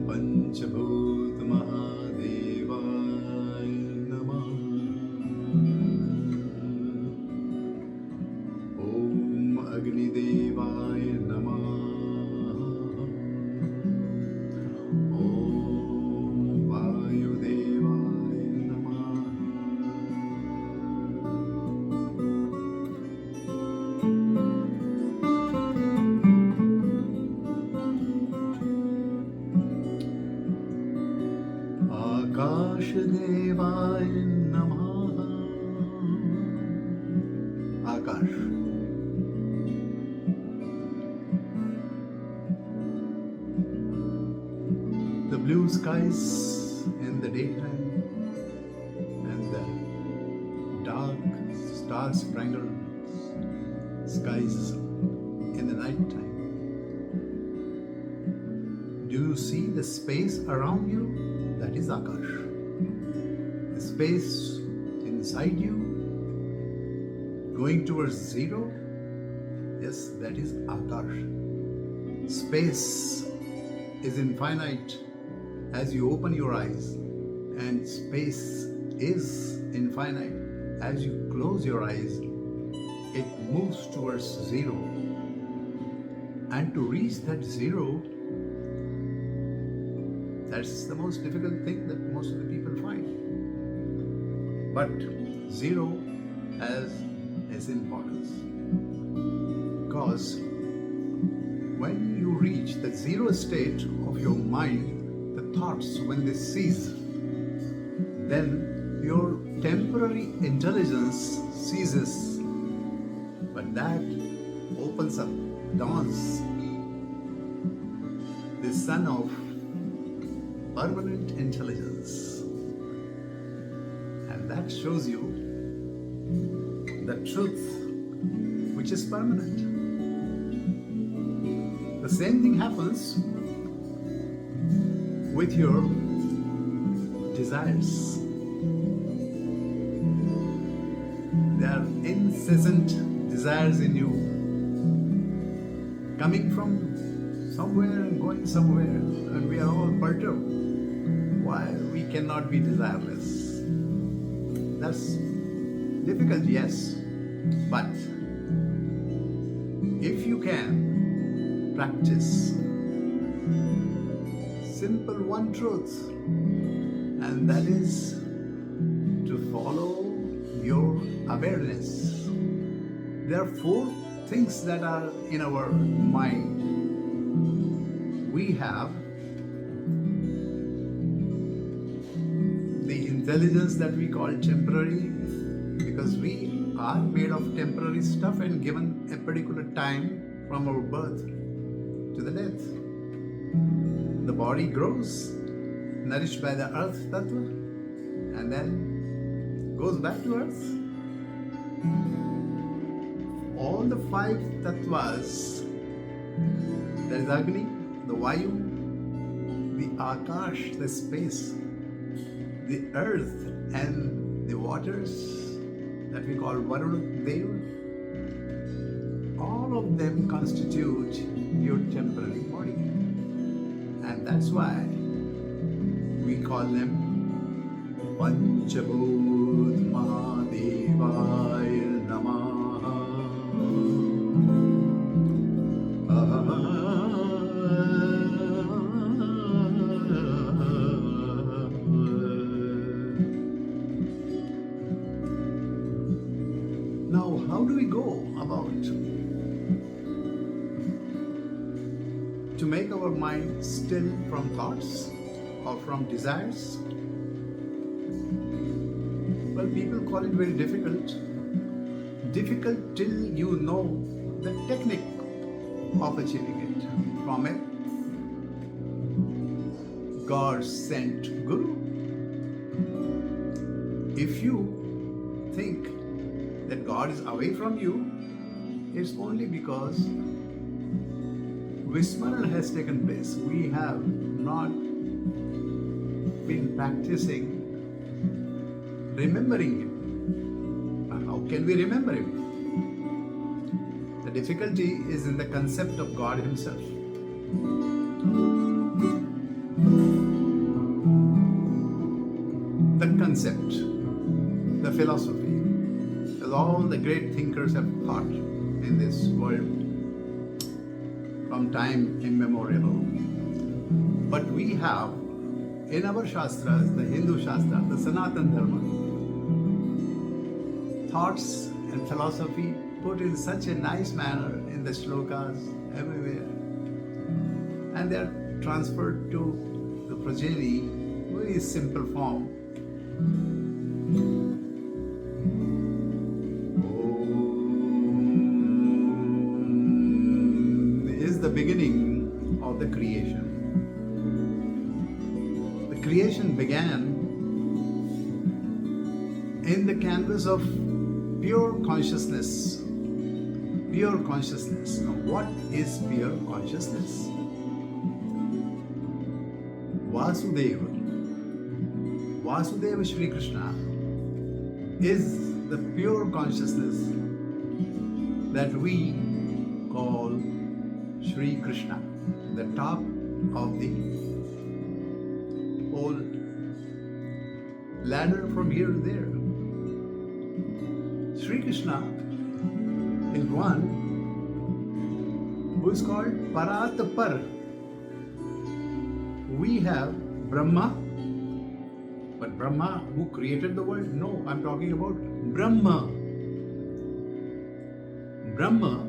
Panchbhut Mahadevaya Namaha. Om Agnidevaya Namaha. Om Vayudevaya Namaha. Akashadevaya Namaha. Akash. The blue skies in the daytime and the dark star-spangled skies in the night time. Do you see the space around you? That is Akash. The space inside you going towards zero? Yes, that is Akash. Space is infinite as you open your eyes, and space is infinite as you close your eyes. It moves towards zero, and to reach that zero, that's the most difficult thing that most of the people find. But zero has its importance, because when you reach the zero state of your mind, the thoughts, when they cease, then your temporary intelligence ceases. But that opens up, dawns the sun of permanent intelligence. And that shows you the truth which is permanent. The same thing happens with your desires. There are incessant desires in you, coming from somewhere and going somewhere, and we are all perturbed. Why we cannot be desireless? That's difficult, yes, but if you can practice simple one truth, and that is to follow your awareness. There are four things that are in our mind. We have the intelligence that we call temporary, because we are made of temporary stuff and given a particular time from our birth to the death. The body grows, nourished by the earth tattva, and then goes back to earth. All the five tattvas, there is Agni, the Vayu, the Akash, the space, the earth and the waters that we call Varuna Deva, all of them constitute your temporary body. And that's why we call them Panchbhut Mahadevaya Namaha. Now, how do we go about to make our mind still from thoughts or from desires? Well, people call it very difficult. Difficult till you know the technique of achieving it from a God-sent Guru. If you think that God is away from you, it's only because Vismarana has taken place. We have not been practicing remembering Him. How can we remember Him? The difficulty is in the concept of God Himself. The concept, the philosophy, as all the great thinkers have thought in this world from time immemorial. But we have in our Shastras, the Hindu Shastra, the Sanatana Dharma, thoughts and philosophy put in such a nice manner in the shlokas everywhere. And they are transferred to the progeny, very simple form. Is the beginning of the creation. The creation began in the canvas of pure consciousness. Pure consciousness. Now, what is pure consciousness? Vasudeva. Vasudeva Shri Krishna is the pure consciousness that we call Shri Krishna, the top of the whole ladder from here to there. Shri Krishna is one who is called Paratapar. We have Brahma, but Brahma who created the world? No, I'm talking about Brahma. Brahma,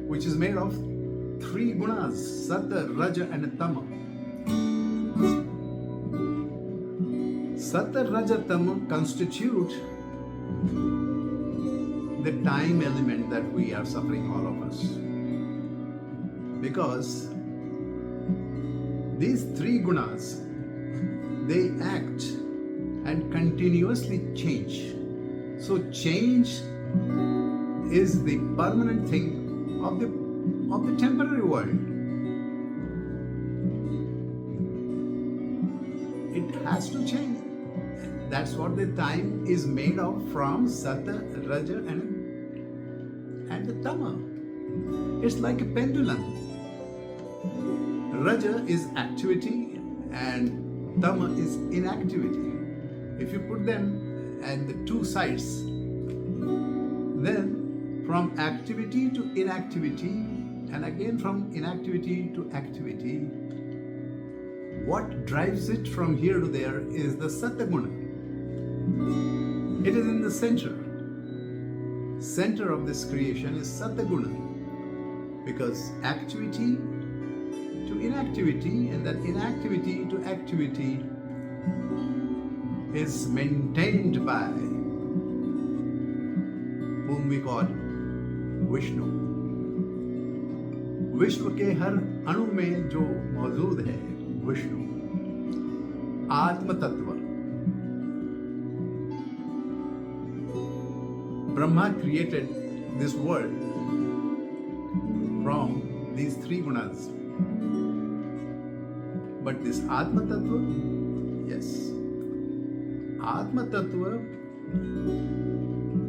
which is made of three gunas, Satta, Raja and Tama. Satta, Raja, Tama constitute the time element that we are suffering, all of us. Because these three gunas, they act and continuously change. So change is the permanent thing of the temporary world. It has to change. That's what the time is made of, from Satta, Raja and the Tama. It's like a pendulum. Raja is activity and Tama is inactivity. If you put them at the two sides, then from activity to inactivity, and again from inactivity to activity, what drives it from here to there is the Sattaguna. It is in the center. Center of this creation is Sattaguna, because activity to inactivity and that inactivity to activity is maintained by whom we call Vishnu. विश्व के हर अणु में जो मौजूद है विष्णु, आत्म तत्व. Brahma created this world from these three gunas. But this Atma Tattva, yes, Atma Tattva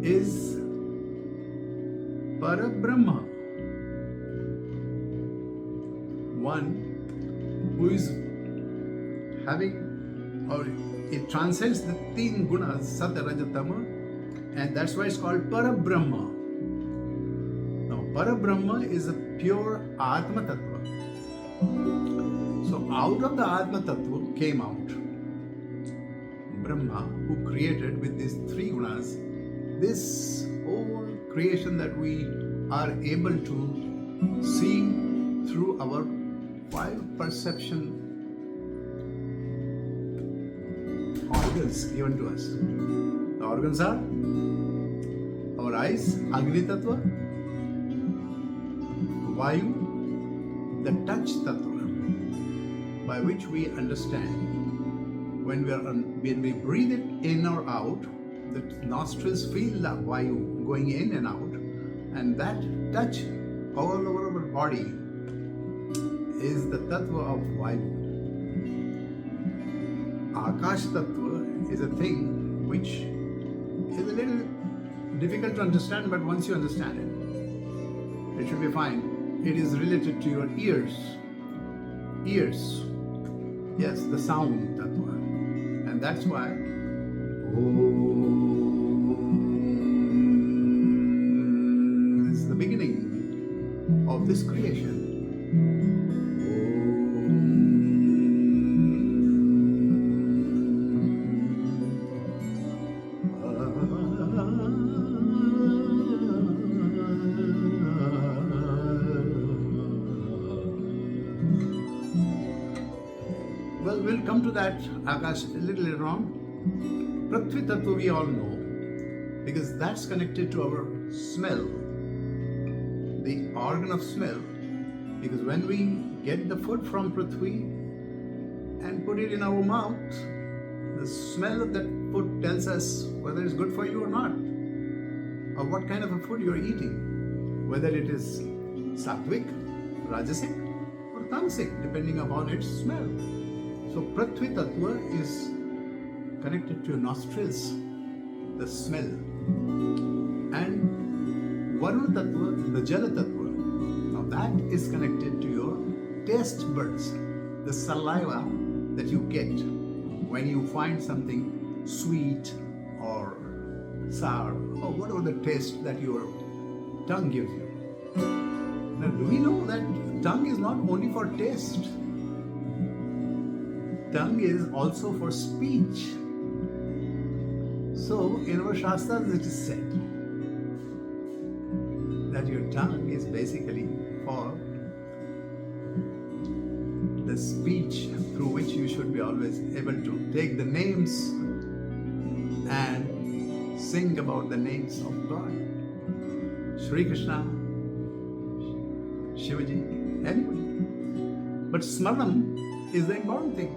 is Parabrahma, one who is having or it transcends the teen gunas, Sat, Raj, Tama, and that's why it's called Parabrahma. Now, Parabrahma is a pure Atma Tattva. So, out of the Atma Tattva came out Brahma, who created with these three gunas this whole creation that we are able to see through our five perception organs given to us. The organs are our eyes, Agni Tattva, Vayu, the touch Tattva, by which we understand when we breathe it in or out, the nostrils feel the Vayu going in and out, and that touch all over our body is the Tattva of Vayu. Akash Tattva is a thing which is a little difficult to understand, but once you understand it, it should be fine. It is related to your ears. Ears. Yes, the sound Tattva. And that's why Om is the beginning of this creation. Well, we'll come to that, Akash, a little later on. Prithvi Tattva we all know, because that's connected to our smell, the organ of smell. Because when we get the food from Prithvi and put it in our mouth, the smell of that food tells us whether it's good for you or not, or what kind of a food you're eating, whether it is sattvic, rajasic, or tamasic, depending upon its smell. So Prithvi Tattva is connected to your nostrils, the smell, and Varuna Tattva, the Jala Tattva. Now that is connected to your taste buds, the saliva that you get when you find something sweet or sour or whatever the taste that your tongue gives you. Now, do we know that tongue is not only for taste? Tongue is also for speech. So, in our Shastras it is said that your tongue is basically for the speech through which you should be always able to take the names and sing about the names of God. Shri Krishna, Shivaji, anybody. But Smaranam is the important thing.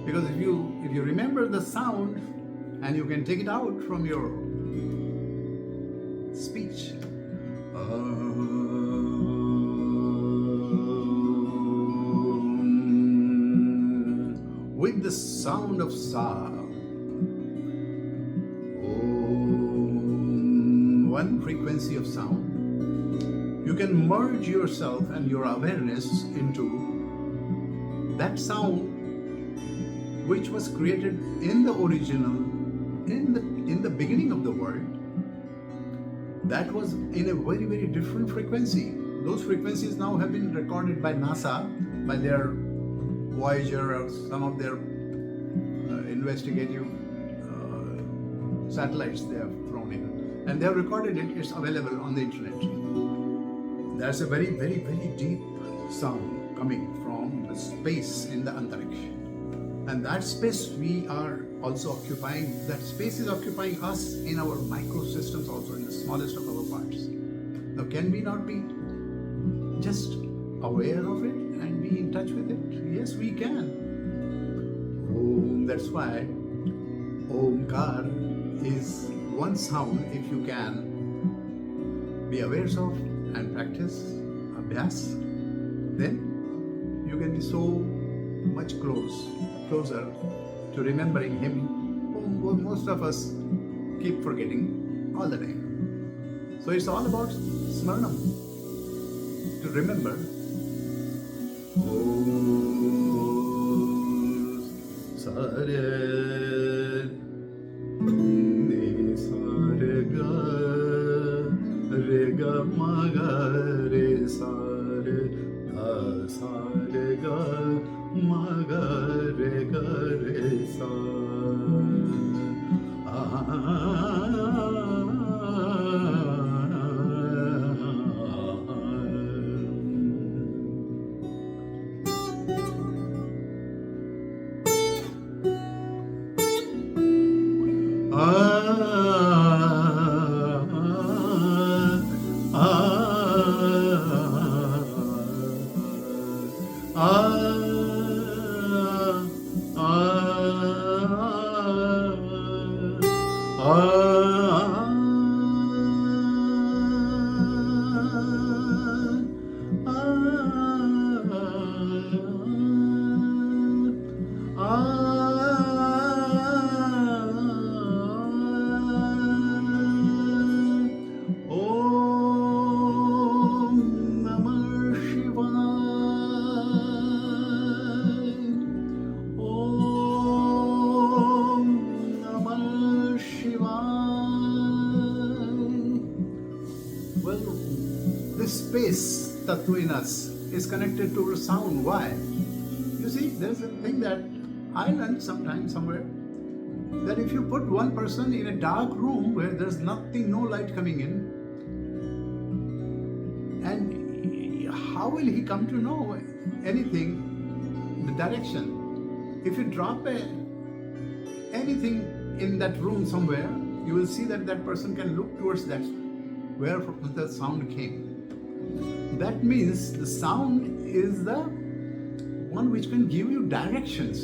Because if you remember the sound and you can take it out from your speech. With the sound of Sa, one frequency of sound, you can merge yourself and your awareness into that sound which was created in the original, in the beginning of the world. That was in a very, very different frequency. Those frequencies now have been recorded by NASA, by their Voyager or some of their investigative satellites they have thrown in. And they have recorded it, it's available on the internet. There's a very, very, very deep sound coming from the space in the Antariksha. And that space we are also occupying, that space is occupying us in our microsystems also, in the smallest of our parts. Now, can we not be just aware of it and be in touch with it? Yes, we can. Om, that's why Omkar is one sound. If you can be aware of and practice Abhyas, then you can be so much closer to remembering Him, whom most of us keep forgetting all the time. So it's all about Smaranam, to remember. Om Sa ni sa re ga ma ga re sa re ga ma ga re sa Space tattva in us is connected to our sound. Why? You see, there's a thing that I learned sometime somewhere, that if you put one person in a dark room where there's nothing, no light coming in, and how will he come to know anything, the direction? If you drop anything in that room somewhere, you will see that that person can look towards that, where the sound came. That means the sound is the one which can give you directions.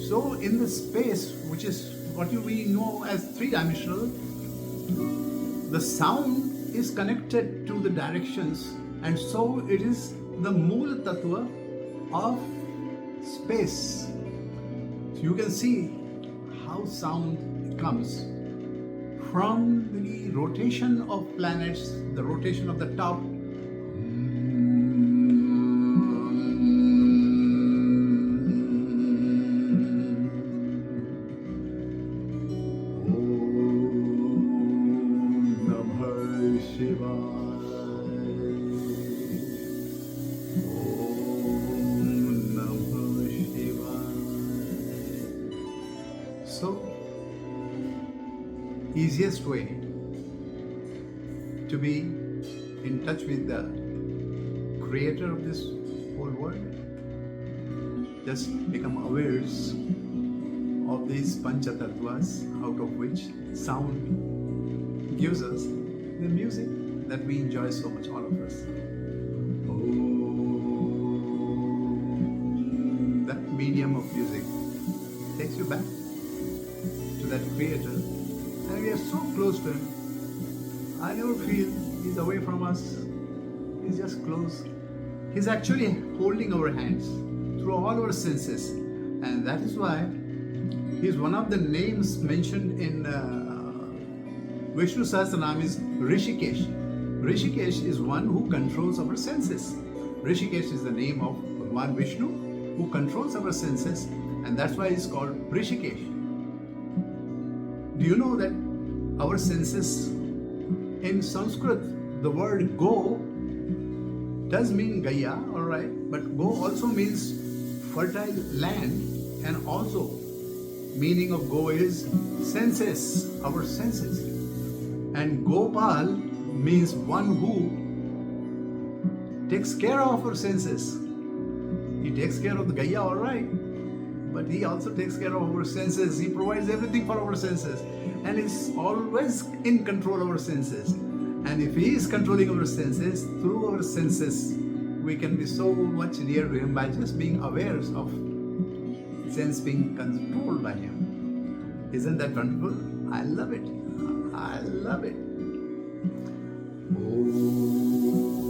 So in the space, which is what we know as three-dimensional, the sound is connected to the directions, and so it is the Mool Tattva of space. So you can see how sound comes from the rotation of planets, the rotation of the top. So, easiest way to be in touch with the creator of this whole world, just become aware of these Panchatattvas, out of which sound gives us the music that we enjoy so much, all of us. That medium of music takes you back to that creator, and we are so close to him. I never feel he's away from us. He's just close. He's actually holding our hands through all our senses, and that is why he's one of the names mentioned in Vishnu Sahasranam is Rishikesh. Rishikesh is one who controls our senses. Rishikesh is the name of Bhagwan Vishnu who controls our senses, and that's why it's called Rishikesh. Do you know that our senses, in Sanskrit, the word go does mean Gaya, alright, but go also means fertile land, and also meaning of go is senses, our senses. And Gopal means one who takes care of our senses. He takes care of the Gaya, alright, but he also takes care of our senses. He provides everything for our senses, and is always in control of our senses. And if he is controlling our senses, through our senses, we can be so much near to him by just being aware of sense being controlled by him. Isn't that wonderful? I love it. I love it. Oh.